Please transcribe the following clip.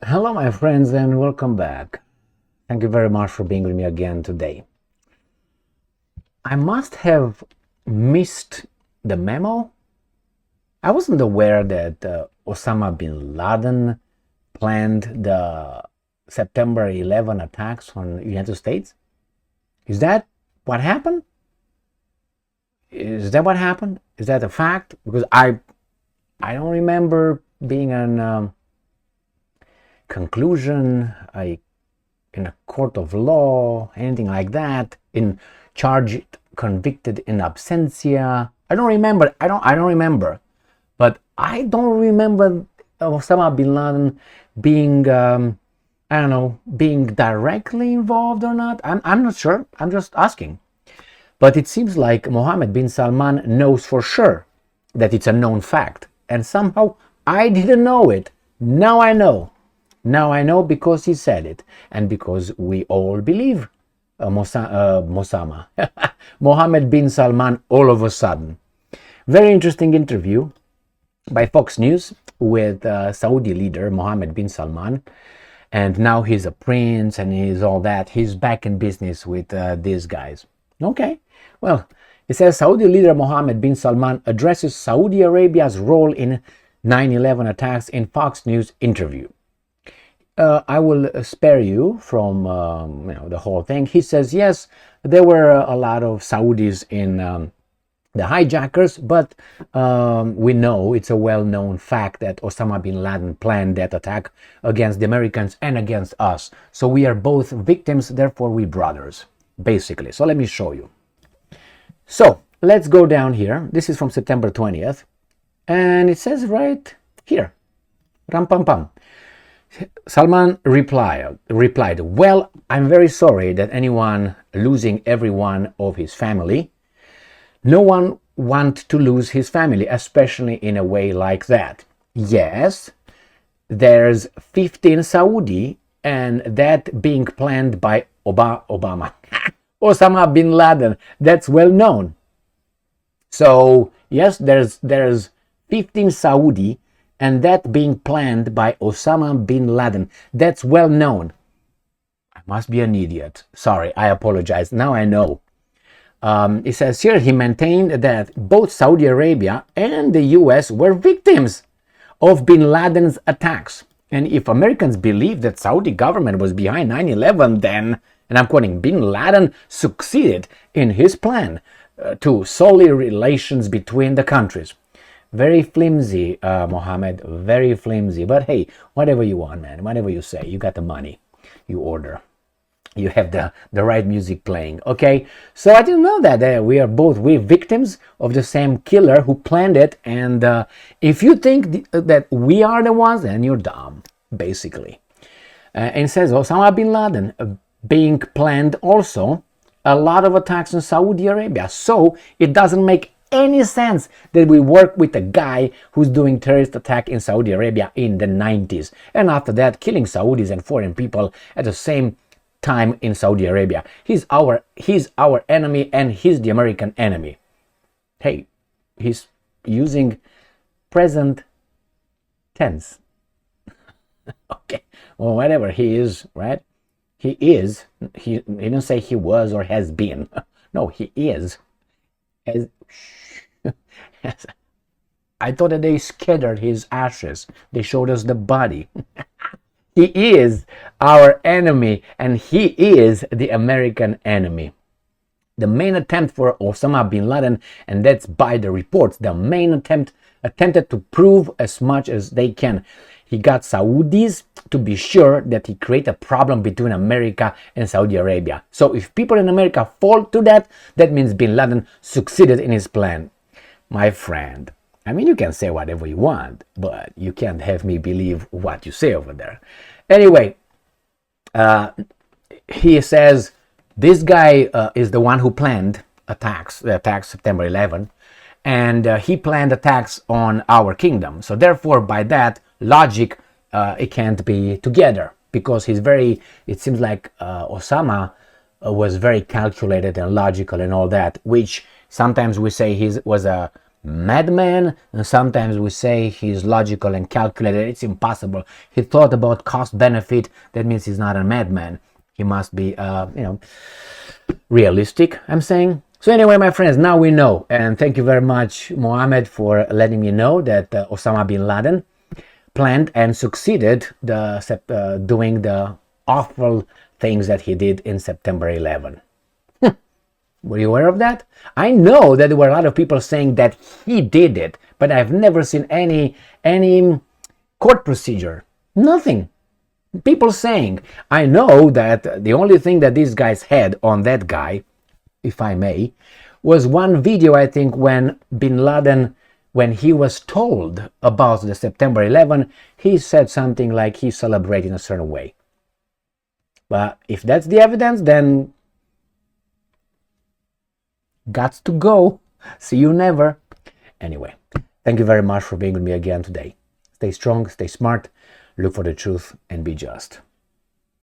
Hello, my friends, and welcome back. Thank you very much for being with me again today. I must have missed the memo. I wasn't aware that Osama bin Laden planned the September 11 attacks on the United States. Is that what happened? Is that what happened? Is that a fact? Because I don't remember being an conclusion, in a court of law, anything like that, in charged, convicted in absentia. I don't remember. I don't remember. But I don't remember Osama bin Laden being, I don't know, being directly involved or not. I'm not sure. I'm just asking. But it seems like Mohammed bin Salman knows for sure that it's a known fact. And somehow I didn't know it. Now I know. Now I know because he said it, and because we all believe Mohammed bin Salman all of a sudden. Very interesting interview by Fox News with Saudi leader Mohammed bin Salman, and now he's a prince and he's all that. He's back in business with these guys. Okay, well, it says Saudi leader Mohammed bin Salman addresses Saudi Arabia's role in 9/11 attacks in Fox News interview. I will spare you from the whole thing. He says, yes, there were a lot of Saudis in the hijackers, but we know it's a well-known fact that Osama bin Laden planned that attack against the Americans and against us. So we are both victims, therefore we brothers, basically. So let me show you. So let's go down here. This is from September 20th. And it says right here, ram pam pam. Salman replied, well, I'm very sorry that anyone losing every one of his family. No one wants to lose his family, especially in a way like that. Yes, there's 15 Saudi, and that being planned by Obama. Osama bin Laden, that's well known. So, yes, there's 15 Saudi, and that being planned by Osama bin Laden. That's well known. I must be an idiot. Sorry, I apologize. Now I know. It says here he maintained that both Saudi Arabia and the US were victims of bin Laden's attacks. And if Americans believe that Saudi government was behind 9/11, then, and I'm quoting, bin Laden succeeded in his plan to sully relations between the countries. Very flimsy, Mohammed, very flimsy. But hey, whatever you want, man, whatever you say, you got the money, you order. You have the right music playing, okay? So I didn't know that we are both victims of the same killer who planned it. And if you think that we are the ones, then you're dumb, basically. And it says Osama bin Laden being planned also a lot of attacks in Saudi Arabia. So it doesn't make any sense that we work with a guy who's doing terrorist attack in Saudi Arabia in the 90s, and after that killing Saudis and foreign people at the same time in Saudi Arabia. He's our enemy, and he's the American enemy. Hey, he's using present tense. Okay, well, whatever, he is, right? He is. He didn't say he was or has been. No, he is. As I thought that they scattered his ashes. They showed us the body. He is our enemy, and he is the American enemy. The main attempt for Osama bin Laden, and that's by the reports, the main attempted to prove as much as they can. He got Saudis to be sure that he create a problem between America and Saudi Arabia. So if people in America fall to that, that means bin Laden succeeded in his plan. My friend, I mean, you can say whatever you want, but you can't have me believe what you say over there. Anyway, he says this guy is the one who planned the attacks September 11, and he planned attacks on our kingdom. So therefore, by that logic, it can't be together, because it seems like Osama was very calculated and logical and all that, which sometimes we say he was a madman, and sometimes we say he's logical and calculated. It's impossible. He thought about cost benefit. That means he's not a madman. He must be, realistic, I'm saying. So anyway, my friends, now we know. And thank you very much, Mohammed, for letting me know that Osama bin Laden planned and succeeded doing the awful things that he did in September 11. Were you aware of that? I know that there were a lot of people saying that he did it, but I've never seen any court procedure. Nothing. People saying. I know that the only thing that these guys had on that guy, if I may, was one video, I think, when bin Laden, when he was told about the September 11, he said something like he celebrated in a certain way. But if that's the evidence, then gots to go. See you never. Anyway, thank you very much for being with me again today. Stay strong, stay smart, look for the truth, and be just.